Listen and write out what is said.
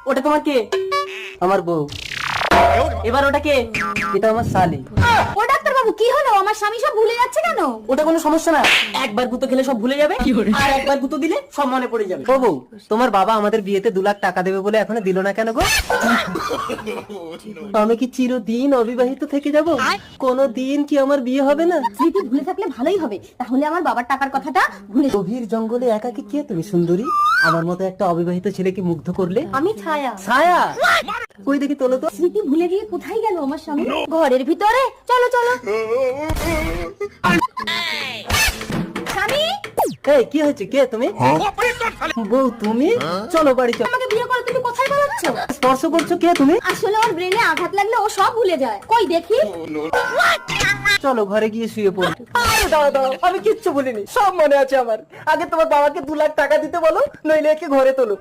ওটা তোমার কে? আমার বউ। এবার ওটা কে? এটা আমার শালি। ও ডাক্তার বাবু কি হলো, আমার স্বামী সব ভুলে যাচ্ছে কেন? ওটা কোনো সমস্যা না, একবার গুঁতো খেলে সব ভুলে যাবে, আর একবার গুঁতো দিলে সব মনে পড়ে যাবে। ও বউ, তোমার বাবা আমাদের বিয়েতে 2 লাখ টাকা দেবে বলে এখনো দিল না কেন গো? আমি কি চিরদিন অবিবাহিত থেকে যাব? কোনো দিন কি আমার বিয়ে হবে না? স্মৃতি ভুলে থাকলে ভালোই হবে, তাহলে আমার বাবার টাকার কথাটা ভুলে যাবে। গভীর জঙ্গলে একাকী কে তুমি সুন্দরী? আমার মতো একটা অবিবাহিত ছেলেকে মুগ্ধ করলে। আমি ছায়া। ছায়া কই দেখি, তোলো তো। স্মৃতি ভুলে গিয়ে কোথায় গেল আমার স্বামী? ঘরের ভিতরে, চলো চলো। স্বামী, এই কি হয়েছে, কে তুমি? বউ তুমি? চলো বাড়ি চলো। আমাকে বিয়ে করে তুমি কোথায় পালাচ্ছ? স্পর্শ করছো, কে তুমি? আসলে ওর ব্রেনে আঘাত লাগলে ও সব ভুলে যায়। কই দেখি। চলো ঘরে গিয়ে শুয়ে পড়ো। আরে দাও দাও, আমি কিচ্ছু বলিনি, সব মনে আছে আমার। আগে তোমার বাবাকে 2 লাখ টাকা দিতে বলো, নইলে একে ঘরে তোলো।